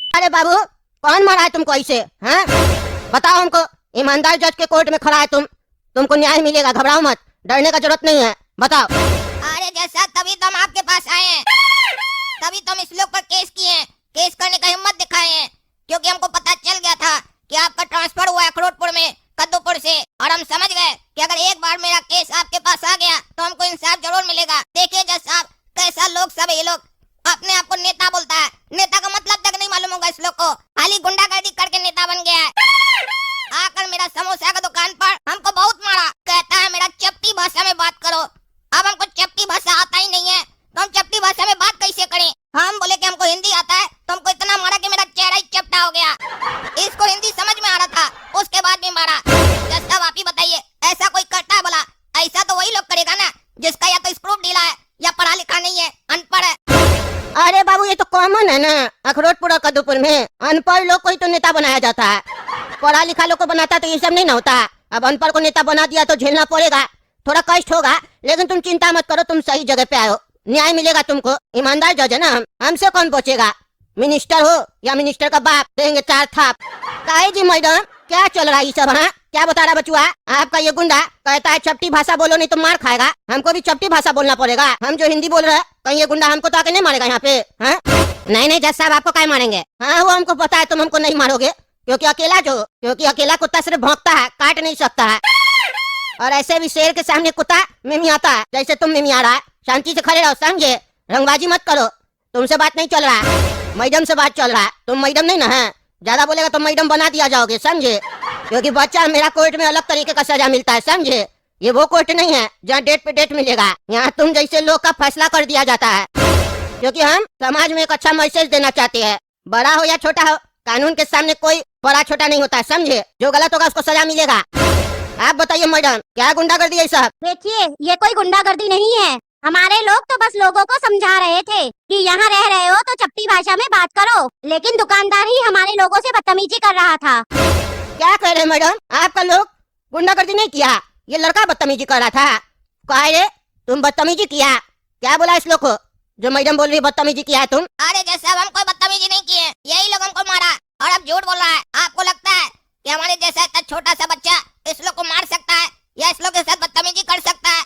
अरे बाबू, कौन मारा है तुमको ऐसे? हैं? बताओ हमको। ईमानदार जज के कोर्ट में खड़ा है तुमको न्याय मिलेगा, घबराओ मत, डरने का जरूरत नहीं है, बताओ। अरे जैसा तभी तो हम आपके पास आए हैं, तभी तो हम इस लोग पर केस किए हैं, केस करने का हिम्मत दिखाए हैं, क्योंकि हमको पता चल गया था कि आपका ट्रांसफर हुआ है अखरोटपुर में कद्दूपुर से, और हम समझ गए कि अगर एक बार मेरा केस आपके पास आ गया तो हमको इंसाफ जरूर मिलेगा। देखिए जज साहब, कैसा लोग सब ये लोग अपने आप को नेता बोलता है, नेता का मतलब तक नहीं मालूम होगा इस लोग को, खाली गुंडागर्दी करके नेता बन गया है। आकर मेरा समोसा का दुकान पर हमको बहुत मारा, कहता है मेरा चपटी भाषा में बात करो। अब हमको चपटी भाषा आता ही नहीं है तो हम चपटी भाषा में बात कैसे करें? हम बोले कि हमको हिंदी आता है तो हमको इतना मारा कि मेरा चेहरा ही चपटा हो गया। इसको हिंदी समझ में आ रहा था, उसके बाद भी मारा। जज साहब आप ही बताइए, ऐसा कोई करता है भला? ऐसा तो वही लोग करेगा ना जिसका या तो स्क्रू ढीला है या पढ़ा लिखा नहीं है, अनपढ़ है। अरे बाबू, ये तो कॉमन है ना, अखरोटपुर और कद्दूपुर में अनपढ़ लोग को ही तो नेता बनाया जाता है, पढ़ा लिखा लोग को बनाता तो ये सब नहीं ना होता। अब अनपढ़ को नेता बना दिया तो झेलना पड़ेगा, थोड़ा कष्ट होगा, लेकिन तुम चिंता मत करो, तुम सही जगह पे आए हो, न्याय मिलेगा तुमको। ईमानदार जज है ना, हमसे कौन पूछेगा? मिनिस्टर हो या मिनिस्टर का बाप, देंगे 4 थाप। काहे जी मैडम, क्या चल रहा है ये सब? हाँ, क्या बता रहा बचुआ? आपका ये गुंडा कहता है चपटी भाषा बोलो नहीं तो मार खाएगा, हमको भी चपटी भाषा बोलना पड़ेगा। हम जो हिंदी बोल रहे हैं, कहीं ये गुंडा हमको तो आके नहीं मारेगा यहाँ पे? हाँ? नहीं जज साहब, आपको क्या मारेंगे? हाँ वो हमको पता है, तुम हमको नहीं मारोगे, क्योंकि अकेला कुत्ता सिर्फ भौंकता है, काट नहीं सकता है। और ऐसे भी शेर के सामने कुत्ता मिमियाता है, जैसे तुम मिमिया रहा है। शांति से खड़े रहो, समझे? रंगबाजी मत करो, तुमसे बात नहीं चल रहा है, मैडम से बात चल रहा है। तुम मैडम नहीं ना है, ज्यादा बोलेगा तो मैडम बना दिया जाओगे, समझे? क्योंकि बच्चा मेरा कोर्ट में अलग तरीके का सजा मिलता है, समझे? ये वो कोर्ट नहीं है जहाँ डेट पे डेट मिलेगा, यहाँ तुम जैसे लोग का फैसला कर दिया जाता है, क्योंकि हम समाज में एक अच्छा मैसेज देना चाहते हैं। बड़ा हो या छोटा हो, कानून के सामने कोई बड़ा छोटा नहीं होता है, समझे? जो गलत होगा उसको सजा मिलेगा। आप बताइए मैडम, क्या गुंडागर्दी है सब? देखिए, ये कोई गुंडागर्दी नहीं है, हमारे लोग तो बस लोगों को समझा रहे थे कि यहाँ रह रहे हो तो चपटी भाषा में बात करो, लेकिन दुकानदार ही हमारे लोगों से बदतमीजी कर रहा था। क्या कह रहे हैं मैडम? आपका लोग गुंडागर्दी नहीं किया, ये लड़का बदतमीजी कर रहा था। कहे रे, तुम बदतमीजी किया? क्या बोला इस लोग को जो मैडम बोल रही बदतमीजी किया है तुम? अरे जज साहब, हम कोई बदतमीजी नहीं किए, यही लोग हमको मारा और अब झूठ बोल रहा है। आपको लगता है कि हमारे जैसा इतना छोटा सा बच्चा इस लोग को मार सकता है या इस लोग के साथ बदतमीजी कर सकता है?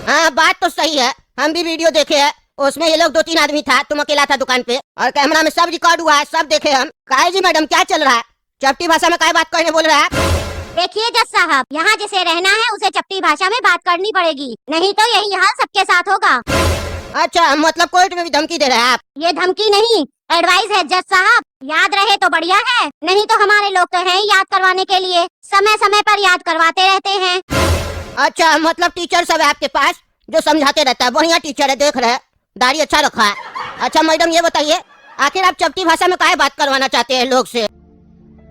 हाँ बात तो सही है, हम भी वीडियो देखे है, उसमें ये लोग 2-3 आदमी था, तुम अकेला था दुकान पे, और कैमरा में सब रिकॉर्ड हुआ है, सब देखे हम। काहे जी मैडम, क्या चल रहा है? चपटी भाषा में क्या बात करने बोल रहा है? देखिए जज साहब, यहाँ जिसे रहना है उसे चपटी भाषा में बात करनी पड़ेगी, नहीं तो यही हाल सबके साथ होगा। अच्छा, मतलब कोर्ट में भी धमकी दे रहे हैं आप? ये धमकी नहीं, एडवाइस है जज साहब, याद रहे तो बढ़िया है, नहीं तो हमारे लोग तो हैं याद करवाने के लिए, समय समय पर याद करवाते रहते हैं। अच्छा, मतलब टीचर सब है आपके पास जो समझाते रहता है? बढ़िया टीचर है, देख रहे हैं, दाढ़ी अच्छा रखा है। अच्छा मैडम ये बताइए, आखिर आप चपटी भाषा में क्या बात करवाना चाहते हैं लोग से?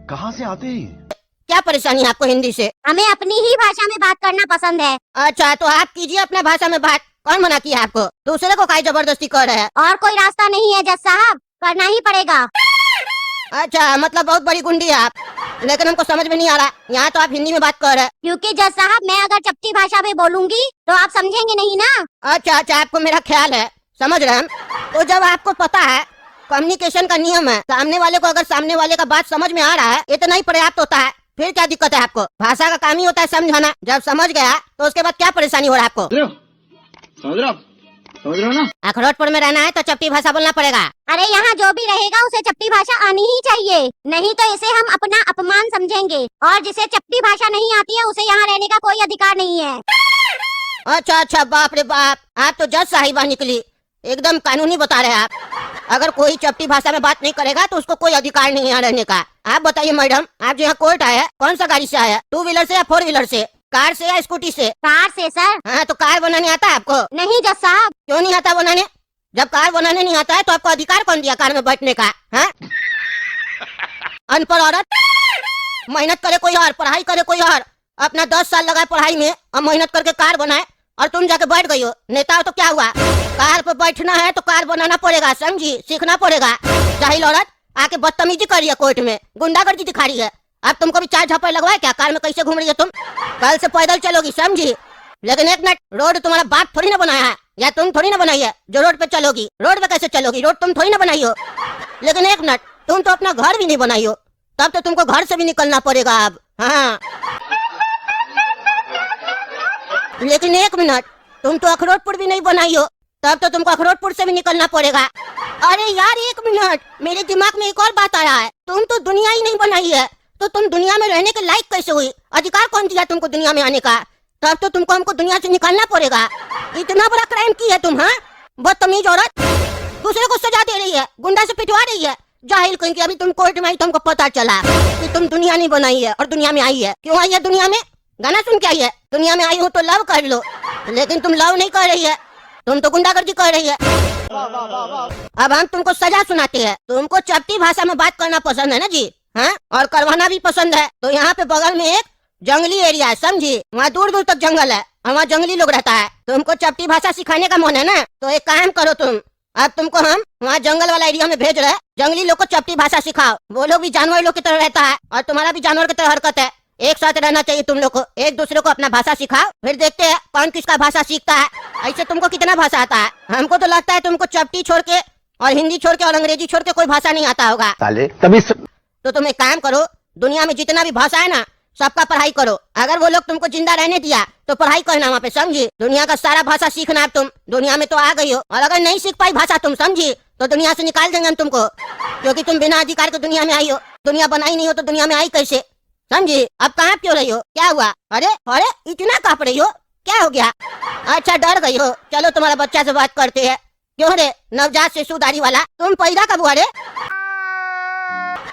कहाँ से आते हैं? क्या परेशानी है आपको हिंदी से? हमें अपनी ही भाषा में बात करना पसंद है। अच्छा, तो आप कीजिए अपना भाषा में बात, कौन मना किया आपको? दूसरे को क्या जबरदस्ती कर रहे हैं? और कोई रास्ता नहीं है जज साहब, करना ही पड़ेगा। अच्छा, मतलब बहुत बड़ी गुंडी है आप, लेकिन हमको समझ में नहीं आ रहा, यहाँ तो आप हिंदी में बात कर रहे हैं। क्योंकि जज साहब, मैं अगर चपटी भाषा में बोलूंगी तो आप समझेंगे नहीं ना। अच्छा, आपको मेरा ख्याल है, समझ रहे हम। तो जब आपको पता है कम्युनिकेशन का नियम है, सामने वाले को अगर सामने वाले का बात समझ में आ रहा है, इतना ही पर्याप्त होता है, फिर क्या दिक्कत है आपको? भाषा का काम ही होता है समझाना, जब समझ गया तो उसके बाद क्या परेशानी हो रहा है आपको? समझ रहे हो ना? अखरोटपुर में रहना है तो चपटी भाषा बोलना पड़ेगा। अरे यहाँ जो भी रहेगा उसे चपटी भाषा आनी ही चाहिए, नहीं तो इसे हम अपना अपमान समझेंगे, और जिसे चपटी भाषा नहीं आती है उसे यहाँ रहने का कोई अधिकार नहीं है। अच्छा, बाप रे बाप, आप तो जज साहिबा निकली, एकदम कानूनी बता रहे हैं आप। अगर कोई चपटी भाषा में बात नहीं करेगा तो उसको कोई अधिकार नहीं यहाँ रहने का। आप बताइए मैडम, आप जो यहाँ कोर्ट आए हैं, कौन सा गाड़ी से आया? 2 व्हीलर से या 4 व्हीलर से? कार से या स्कूटी से? कार से सर। हाँ, तो कार बनाने आता है आपको? नहीं जज साहब। क्यों नहीं आता बनाने? जब कार बनाने नहीं आता है तो आपको अधिकार कौन दिया कार में बैठने का? हाँ? अनपढ़ औरत, मेहनत करे कोई और, पढ़ाई करे कोई और, अपना 10 साल लगाए पढ़ाई में और मेहनत करके कार बनाए, और तुम जाके बैठ गई हो। नेता हो तो क्या हुआ? कार पे बैठना है तो कार बनाना पड़ेगा, समझी? सीखना पड़ेगा। जाहिल औरत आके बदतमीजी कर रही है कोर्ट में, गुंडागर्दी दिखा रही है। अब तुमको भी 4 झपड़ लगवाए क्या? कार में कैसे घूम रही है तुम? कल से पैदल चलोगी, समझी? लेकिन एक मिनट, रोड तुम्हारा बाप थोड़ी ना बनाया है, या तुम थोड़ी ना बनाई है जो रोड पे चलोगी। रोड पे कैसे चलोगी? रोड तुम थोड़ी ना बनाई हो। लेकिन एक मिनट, तुम तो अपना घर भी नहीं बनाई हो, तब तो तुमको घर से भी निकलना पड़ेगा अब। हाँ, लेकिन एक मिनट, तुम तो अखरोटपुर भी नहीं बनाई हो, तब तो तुमको अखरोटपुर से भी निकलना पड़ेगा। अरे यार एक मिनट, मेरे दिमाग में एक और बात आ रहा है। तुम तो दुनिया ही नहीं बनाई है, तो तुम दुनिया में रहने के लायक कैसे हुई? अधिकार कौन दिया तुमको दुनिया में आने का? तब तो तुमको हमको दुनिया से निकालना पड़ेगा। इतना बड़ा क्राइम की है तुम। हाँ, बदतमीज औरत, दूसरे को सजा दे रही है, गुंडा से पिटवा रही है। जाहिल कहीं कि अभी तुम कोर्ट में आई, तुमको पता चला कि तुम दुनिया नहीं बनाई है और दुनिया में आई है। क्यों आई है दुनिया में? गाना सुन के आई है। दुनिया में आई हो तो लव कर लो, लेकिन तुम लव नहीं कर रही है, तुम तो गुंडागर्दी कर रही है। अब हम तुमको सजा सुनाते हैं। तुमको चपटी भाषा में बात करना पसंद है ना जी? हाँ, और करवाना भी पसंद है। तो यहाँ पे बगल में एक जंगली एरिया है, समझी? वहाँ दूर दूर तक जंगल है और वहाँ जंगली लोग रहता है। तुमको चपटी भाषा सिखाने का मन है ना, तो एक काम करो तुम, अब तुमको हम वहाँ जंगल वाला एरिया में भेज रहे हैं। जंगली लोग को चपटी भाषा सिखाओ। वो लोग भी जानवर लोग की तरह रहता है और तुम्हारा भी जानवर की तरह हरकत है। एक साथ रहना चाहिए तुम लोग को। एक दूसरे को अपना भाषा सिखाओ, फिर देखते हैं कौन किसका भाषा सीखता है। ऐसे तुमको कितना भाषा आता है? हमको तो लगता है तुमको चपटी छोड़ के और हिंदी छोड़ के और अंग्रेजी छोड़ के कोई भाषा नहीं आता होगा। तो तुम एक काम करो, दुनिया में जितना भी भाषा है ना, सबका पढ़ाई करो। अगर वो लोग तुमको जिंदा रहने दिया तो पढ़ाई करना वहाँ पे, समझी? दुनिया का सारा भाषा सीखना। तुम दुनिया में तो आ गई हो, और अगर नहीं सीख पाई भाषा तुम, समझी, तो दुनिया से निकाल देंगे हम तुमको, क्योंकि तुम बिना अधिकार के दुनिया में आई हो। दुनिया बनाई नहीं हो तो दुनिया में आई कैसे, समझी? अब कहाँ क्यों रही हो? क्या हुआ? अरे अरे, इतना कांप रही हो, क्या हो गया? अच्छा, डर गई हो? चलो तुम्हारा बच्चा से बात करते हैं। क्यों रे नवजात शिशु दाढ़ी वाला, तुम पैदा कब हुआ रे?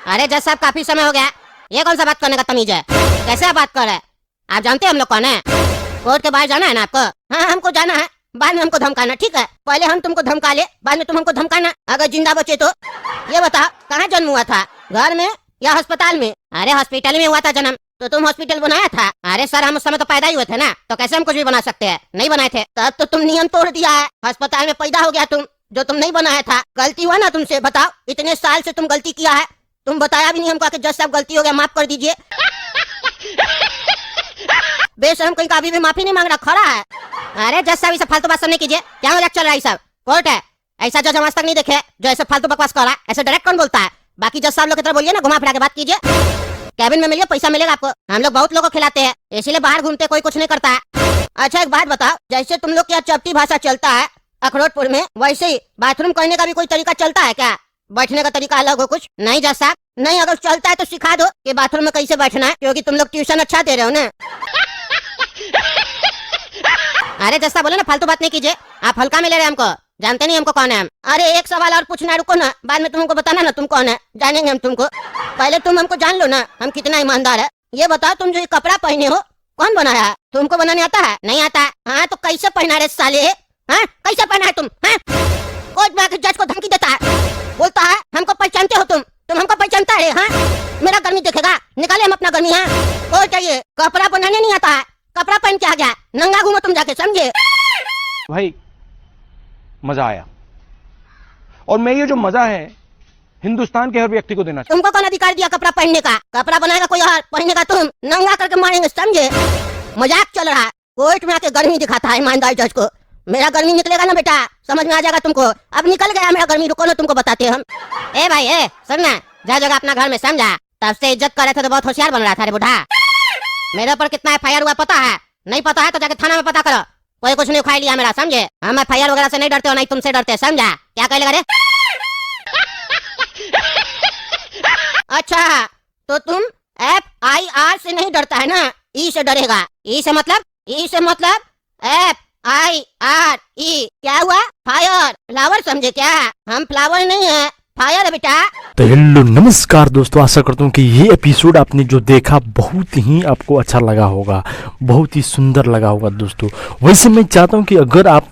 अरे जज साहब, काफी समय हो गया, ये कौन सा बात करने का तमीज है? कैसे आप बात कर रहे हैं? आप जानते हैं हम लोग कौन है? कोर्ट के बाहर जाना है ना आपको? हाँ, हमको जाना है, बाद में हमको धमकाना, ठीक है? पहले हम तुमको धमका ले, बाद में तुम हमको धमकाना, अगर जिंदा बचे तो। ये बताओ, कहाँ जन्म हुआ था, घर में या अस्पताल में? अरे हॉस्पिटल में हुआ था जन्म। तो तुम हॉस्पिटल बनाया था? अरे सर, हम उस समय तो पैदा ही हुए थे ना, तो कैसे हम कुछ भी बना सकते हैं? नहीं बनाए थे। तब तो तुम नियम तोड़ दिया है, अस्पताल में पैदा हो गया तुम, जो तुम नहीं बनाया था। गलती हुआ ना तुमसे, बताओ, इतने साल से तुम गलती किया है, तुम बताया भी नहीं हमको कि जज साहब गलती हो गया, माफ कर दीजिए। बेशरम कहीं का अभी भी माफी नहीं मांग रहा, खड़ा है। अरे जज साहब, ये सब फालतू बात नहीं कीजिए, क्या मजाक चल रहा है? सब कोर्ट है, ऐसा जज हम आज तक नहीं देखे जो ऐसे फालतू बकवास कर रहा है। ऐसे डायरेक्ट कौन बोलता है? बाकी जज साहब लोग की तरह बोलिए ना, घुमा फिरा के बात कीजिए। कैबिन में मिलिए, पैसा मिलेगा आपको। हम लोग बहुत लोगों को खिलाते हैं, इसीलिए बाहर घूमते कोई कुछ नहीं करता है। अच्छा एक बात बताओ, जैसे तुम लोग क्या चपटी भाषा चलता है अखरोटपुर में, वैसे ही बाथरूम करने का भी कोई तरीका चलता है क्या? बैठने का तरीका अलग हो कुछ? नहीं जज साहब, नहीं। अगर चलता है तो सिखा दो कि बाथरूम में कैसे बैठना है, क्योंकि तुम लोग ट्यूशन अच्छा दे रहे हो ना। अरे जज साहब बोलो ना, फालतू बात नहीं कीजिए, आप हल्का में ले रहे हैं हमको, जानते नहीं हमको कौन है हम। अरे एक सवाल और पूछना, रुको ना, बाद में तुमको बताना ना तुम कौन है, जानेंगे हम तुमको। पहले तुम हमको जान लो ना, हम कितना ईमानदार है। ये बताओ, तुम जो ये कपड़ा पहने हो कौन बनाया है? तुमको बनाने आता है? नहीं आता है? हाँ, तो कैसे पहना रहे साले? हाँ, कैसे पहना है तुम? हाँ, कोर्ट में आकर जज को धमकी देता है, बोलता है हमको पहचानते हो तुम हमको पहचानता है? हाँ, मेरा गर्मी देखेगा, निकाले हम अपना गर्मी। हाँ, कोर्ट चाहिए, कपड़ा बनाने नहीं आता है, कपड़ा पहन के आ गया, नंगा घूमो तुम जाके, समझे? भाई मजा आया, और मैं ये जो मजा है हिंदुस्तान के हर व्यक्ति को देना तुमको कौन अधिकार दिया कपड़ा पहनने का? कपड़ा बनाएगा कोई और, पहनेगा तुम, नंगा करके मारेंगे, समझे? मजाक चल रहा है। कोर्ट में आके गर्मी दिखाता है ईमानदार जज को। मेरा गर्मी निकलेगा ना बेटा, समझ में आ जाएगा तुमको। अब निकल गया मेरा गर्मी, रुको ना तुमको बताते हम। ए भाई ए, सुन ना, जज होगा अपना घर में, समझा? तब से इज्जत कर रहे थे तो बहुत होशियार बन रहा था रे बुढ़ा। मेरे ऊपर कितना FIR हुआ पता है? नहीं पता है तो जाके थाना में पता करो, कोई कुछ नहीं उखाड़ लिया मेरा, समझे? हम FIR वगैरह से नहीं डरते हो, नहीं तुमसे डरते, समझा? क्या कह लेगा रे? अच्छा, तो तुम FIR से नहीं डरता है ना, ई से डरेगा। ई से मतलब FIRE। क्या हुआ? फायर, फ्लावर समझे क्या? हम फ्लावर नहीं है, फायर है बेटा। तो हेलो नमस्कार दोस्तों, आशा करता हूँ कि ये एपिसोड आपने जो देखा बहुत ही आपको अच्छा लगा होगा, बहुत ही सुंदर लगा होगा दोस्तों। वैसे मैं चाहता हूँ कि अगर आप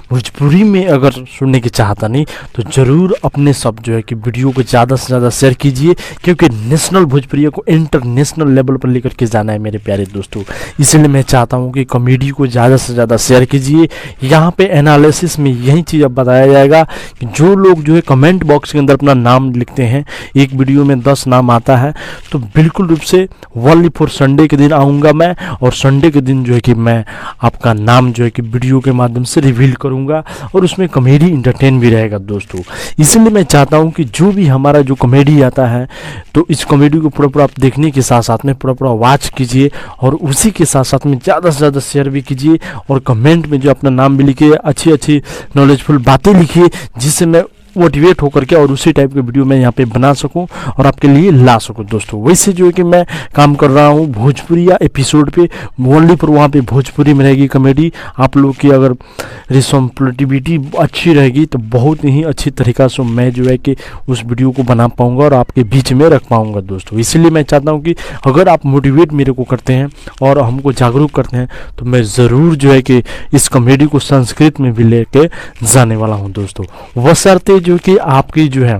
भोजपुरी में अगर सुनने की चाहता नहीं तो ज़रूर अपने सब जो है कि वीडियो को ज़्यादा से ज़्यादा शेयर कीजिए, क्योंकि नेशनल भोजपुरी को इंटरनेशनल लेवल पर लेकर के जाना है मेरे प्यारे दोस्तों। इसलिए मैं चाहता हूँ कि कॉमेडी को ज़्यादा से ज़्यादा शेयर कीजिए। यहाँ पे एनालिसिस में यही चीज़ अब बताया जाएगा कि जो लोग जो है कमेंट बॉक्स के अंदर अपना नाम लिखते हैं, एक वीडियो में 10 नाम आता है, तो बिल्कुल रूप से ओनली फॉर संडे के दिन आऊँगा मैं, और संडे के दिन जो है कि मैं आपका नाम जो है कि वीडियो के माध्यम से रिवील करूँगा, और उसमें कॉमेडी इंटरटेन भी रहेगा दोस्तों। इसलिए मैं चाहता हूँ कि जो भी हमारा जो कॉमेडी आता है, तो इस कॉमेडी को पूरा आप देखने के साथ साथ में पूरा वॉच कीजिए, और उसी के साथ साथ में ज़्यादा से ज़्यादा शेयर भी कीजिए, और कमेंट में जो अपना नाम भी लिखिए, अच्छी नॉलेजफुल बातें लिखिए, जिससे मैं मोटिवेट होकर के और उसी टाइप के वीडियो मैं यहाँ पे बना सकूं और आपके लिए ला सकूं दोस्तों। वैसे जो है कि मैं काम कर रहा हूँ भोजपुरिया एपिसोड पे, ओनली पर वहाँ पे भोजपुरी में रहेगी कॉमेडी। आप लोग की अगर रिस्पॉन्सिबिलिटी अच्छी रहेगी तो बहुत ही अच्छी तरीक़ा से मैं जो है कि उस वीडियो को बना पाऊँगा और आपके बीच में रख पाऊँगा दोस्तों। इसलिए मैं चाहता हूँ कि अगर आप मोटिवेट मेरे को करते हैं और हमको जागरूक करते हैं, तो मैं ज़रूर जो है कि इस कॉमेडी को संस्कृत में भी लेके जाने वाला हूँ दोस्तों। बशर्ते जो कि आपकी जो है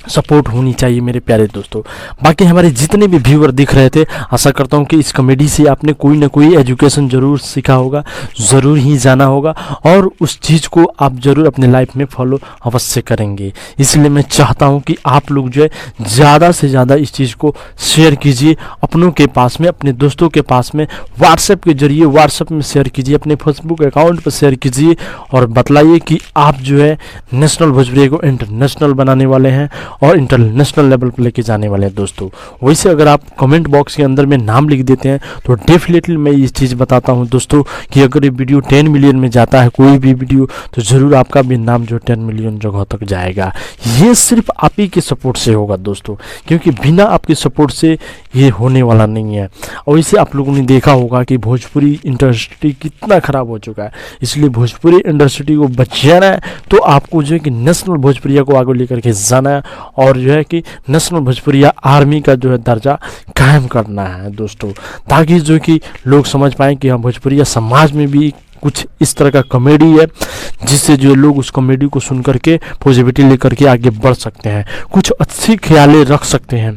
सपोर्ट होनी चाहिए मेरे प्यारे दोस्तों। बाकी हमारे जितने भी व्यूअर दिख रहे थे, आशा करता हूँ कि इस कॉमेडी से आपने कोई ना कोई एजुकेशन ज़रूर सीखा होगा, ज़रूर ही जाना होगा, और उस चीज़ को आप ज़रूर अपने लाइफ में फॉलो अवश्य करेंगे। इसलिए मैं चाहता हूँ कि आप लोग जो है ज़्यादा से ज़्यादा इस चीज़ को शेयर कीजिए अपनों के पास में, अपने दोस्तों के पास में, व्हाट्सएप के जरिए व्हाट्सएप में शेयर कीजिए, अपने फेसबुक अकाउंट पर शेयर कीजिए, और बतलाइए कि आप जो है नेशनल भोजपुरी को इंटरनेशनल बनाने वाले हैं और इंटरनेशनल लेवल पर लेके जाने वाले हैं दोस्तों। वैसे अगर आप कमेंट बॉक्स के अंदर में नाम लिख देते हैं तो डेफिनेटली मैं ये चीज़ बताता हूं दोस्तों कि अगर ये वीडियो 10 मिलियन में जाता है कोई भी वीडियो, तो ज़रूर आपका भी नाम जो 10 मिलियन जगह तक जाएगा। ये सिर्फ आप ही के सपोर्ट से होगा दोस्तों, क्योंकि बिना आपके सपोर्ट से ये होने वाला नहीं है। और इसे आप लोगों ने देखा होगा कि भोजपुरी इंडस्ट्री कितना ख़राब हो चुका है। इसलिए भोजपुरी इंडस्ट्री को बचाना है तो आपको जो है कि नेशनल भोजपुरिया को आगे लेकर के जाना है, और जो है कि नेशनल भोजपुरिया आर्मी का जो है दर्जा कायम करना है दोस्तों, ताकि जो कि लोग समझ पाएँ कि हाँ भोजपुरिया समाज में भी कुछ इस तरह का कॉमेडी है, जिससे जो लोग उस कॉमेडी को सुन करके पॉजिटिविटी लेकर के आगे बढ़ सकते हैं, कुछ अच्छी ख्यालें रख सकते हैं।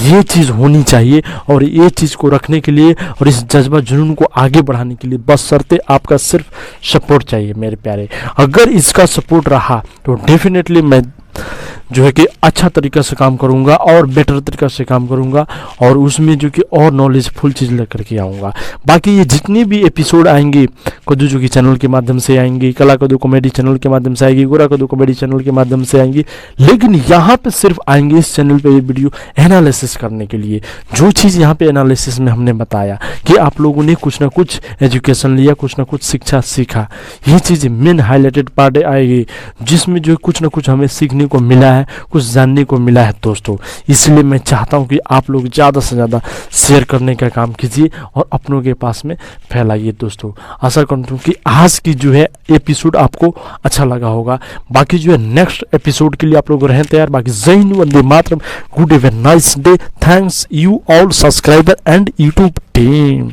ये चीज़ होनी चाहिए, और ये चीज़ को रखने के लिए और इस जज्बा जुनून को आगे बढ़ाने के लिए बशर्ते आपका सिर्फ सपोर्ट चाहिए मेरे प्यारे। अगर इसका सपोर्ट रहा तो डेफिनेटली मैं जो है कि अच्छा तरीका से काम करूंगा और बेटर तरीका से काम करूंगा, और उसमें जो कि और नॉलेजफुल चीज़ लेकर के आऊँगा। बाकी ये जितने भी एपिसोड आएंगे कद्दू जो कि चैनल के माध्यम से आएंगे, कला कद्दू कॉमेडी चैनल के माध्यम से आएगी, गोरा कद्दू कॉमेडी चैनल के माध्यम से आएंगी, लेकिन यहाँ पे सिर्फ आएंगे इस चैनल पे ये वीडियो एनालिसिस करने के लिए। जो चीज़ यहाँ पे एनालिसिस में हमने बताया कि आप लोगों ने कुछ ना कुछ एजुकेशन लिया, कुछ ना कुछ शिक्षा सीखा, ये चीज़ मेन हाईलाइटेड पार्ट आएगी, जिसमें जो कुछ ना कुछ हमें सीखने को मिला है, कुछ जानने को मिला है दोस्तों। इसलिए मैं चाहता हूं कि आप लोग ज़्यादा से ज़्यादा शेयर करने का काम कीजिए और अपनों के पास में फैलाइए दोस्तों। आशा करता हूं कि आज की जो है एपिसोड आपको अच्छा लगा होगा। बाकी जो है नेक्स्ट एपिसोड के लिए आप लोग रहें तैयार। बाकी जय हिंद, वंदे मातरम, good have a nice day, thanks you all subscriber and YouTube team.